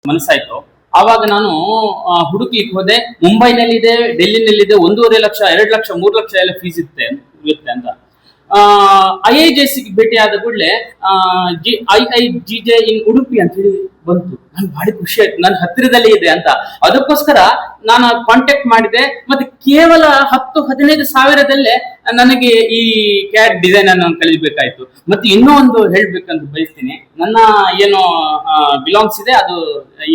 ಮನಸ್ಸಾಯ್ತು. ಆವಾಗ ನಾನು ಹುಡುಕ್ಲಿಕ್ಕೆ ಹೋದೆ. ಮುಂಬೈನಲ್ಲಿದೆ, ಡೆಲ್ಲಿನಲ್ಲಿದೆ, 1.5 ಲಕ್ಷ, 2 ಲಕ್ಷ, 3 ಲಕ್ಷ ಎಲ್ಲ ಫೀಸ್ ಇರುತ್ತೆ ಅಂತ. IIJC ಭೇಟಿ ಆದ ಕೂಡಲೇ IIGJ ಇನ್ ಉಡುಪಿ ಅಂತ ಹೇಳಿ ಬಂತು. ನನ್ಗೆ ಭಾರಿ ಖುಷಿ ಆಯ್ತು, ನನ್ನ ಹತ್ತಿರದಲ್ಲೇ ಇದೆ ಅಂತ. ಅದಕ್ಕೋಸ್ಕರ ನಾನು ಕಾಂಟ್ಯಾಕ್ಟ್ ಮಾಡಿದೆ. ಮತ್ತೆ ಕೇವಲ 10-15 ಸಾವಿರದಲ್ಲೇ ನನಗೆ ಈ ಕ್ಯಾಟ್ ಡಿಸೈನ್ ಅನ್ನು ಕಲಿಬೇಕಾಯ್ತು. ಮತ್ತೆ ಇನ್ನೂ ಒಂದು ಹೇಳ್ಬೇಕಂತ ಬಯಸ್ತೀನಿ. ನನ್ನ ಏನು ಬಿಲಾಂಗ್ಸ್ ಇದೆ ಅದು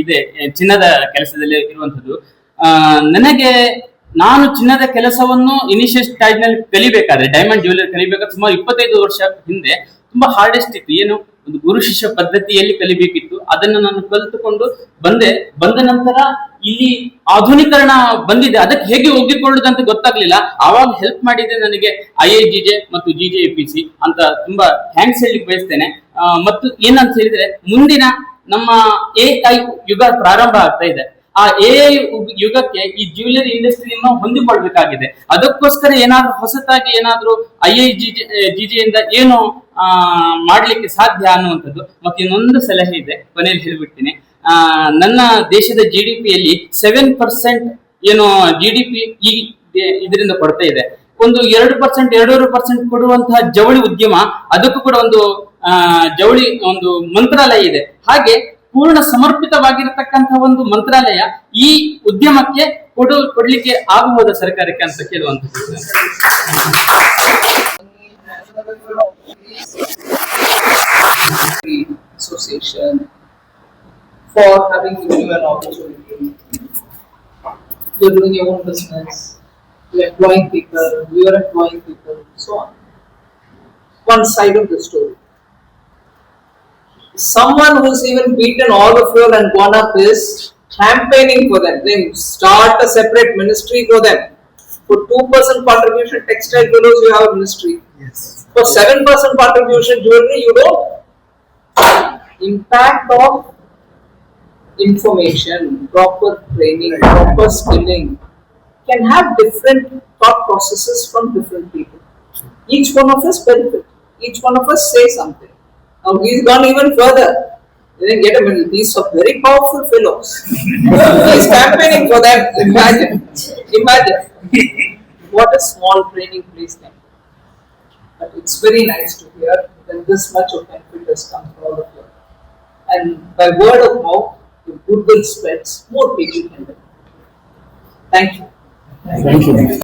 ಇದೆ ಚಿನ್ನದ ಕೆಲಸದಲ್ಲಿ ಇರುವಂತದ್ದು. ನನಗೆ ನಾನು ಚಿನ್ನದ ಕೆಲಸವನ್ನು ಇನಿಷಿಯಲ್ ಸ್ಟೇಜ್ ನಲ್ಲಿ ಕಲಿಬೇಕಾದ್ರೆ, ಡೈಮಂಡ್ ಜ್ಯುವೆಲರಿ ಕಲಿಬೇಕಾದ್ರೆ ಸುಮಾರು 25 ವರ್ಷ ಹಿಂದೆ ತುಂಬಾ ಹಾರ್ಡೆಸ್ಟ್ ಇತ್ತು. ಏನು ಒಂದು ಗುರು ಶಿಷ್ಯ ಪದ್ಧತಿಯಲ್ಲಿ ಕಲಿಬೇಕಿತ್ತು. ಅದನ್ನು ನಾನು ಕಲಿತುಕೊಂಡು ಬಂದ ನಂತರ ಇಲ್ಲಿ ಆಧುನೀಕರಣ ಬಂದಿದೆ, ಅದಕ್ಕೆ ಹೇಗೆ ಒಗ್ಗಿಕೊಳ್ಳುದಂತ ಗೊತ್ತಾಗ್ಲಿಲ್ಲ. ಆವಾಗ ಹೆಲ್ಪ್ ಮಾಡಿದೆ ನನಗೆ IIGJ ಮತ್ತು GJAPC ಅಂತ ತುಂಬಾ ಥ್ಯಾಂಕ್ಸ್ ಹೇಳಲಿಕ್ಕೆ ಬಯಸ್ತೇನೆ. ಮತ್ತು ಏನಂತ ಹೇಳಿದ್ರೆ, ಮುಂದಿನ ನಮ್ಮ AI ಯುಗ ಪ್ರಾರಂಭ ಆಗ್ತಾ ಇದೆ. ಆ AI ಯುಗಕ್ಕೆ ಈ ಜ್ಯುವೆಲರಿ ಇಂಡಸ್ಟ್ರಿಯನ್ನು ಹೊಂದಿಕೊಳ್ಬೇಕಾಗಿದೆ. ಅದಕ್ಕೋಸ್ಕರ ಏನಾದ್ರೂ ಹೊಸತಾಗಿ ಏನಾದ್ರೂ IIGJ ಇಂದ ಏನು ಮಾಡ್ಲಿಕ್ಕೆ ಸಾಧ್ಯ ಅನ್ನುವಂಥದ್ದು. ಮತ್ತೆ ಇನ್ನೊಂದು ಸಲಹೆ ಇದೆ, ಕೊನೆಯಲ್ಲಿ ಹೇಳ್ಬಿಡ್ತೀನಿ. ನನ್ನ ದೇಶದ GDP-ಯಲ್ಲಿ 7% ಏನು GDP ಈ ಇದರಿಂದ ಕೊಡ್ತಾ ಇದೆ. ಒಂದು 2%, 2.5% ಕೊಡುವಂತಹ ಜವಳಿ ಉದ್ಯಮ, ಅದಕ್ಕೂ ಕೂಡ ಒಂದು ಜವಳಿ ಒಂದು ಮಂತ್ರಾಲಯ ಇದೆ. ಹಾಗೆ ಪೂರ್ಣ ಸಮರ್ಪಿತವಾಗಿರತಕ್ಕಂತಹ ಒಂದು ಮಂತ್ರಾಲಯ ಈ ಉದ್ಯಮಕ್ಕೆ ಕೊಡ್ಲಿಕ್ಕೆ ಆಗಬಹುದ ಸರ್ಕಾರಕ್ಕೆ ಅಂತ ಕೇಳುವಂಥದ್ದು. Association for having given you an opportunity. You're doing your own business, you're employing people, you're employing people, so on. One side of the story. Someone who's even beaten all of you and gone up is campaigning for them. Then start a separate ministry for them. For 2% contribution textile fellows, you have a ministry. Yes. For 7% contribution jewelry, you don't. Impact of information, proper training, proper skilling can have different thought processes from different people. Each one of us benefit. Each one of us say something. Now he's gone even further. He didn't get a medal. These are very powerful fellows. He's campaigning for them. Imagine what a small training place can be. But it's very nice to hear that this much of benefit has come for all of you. And by word of mouth, if goodwill spreads, more people can benefit. Thank you. Thank you.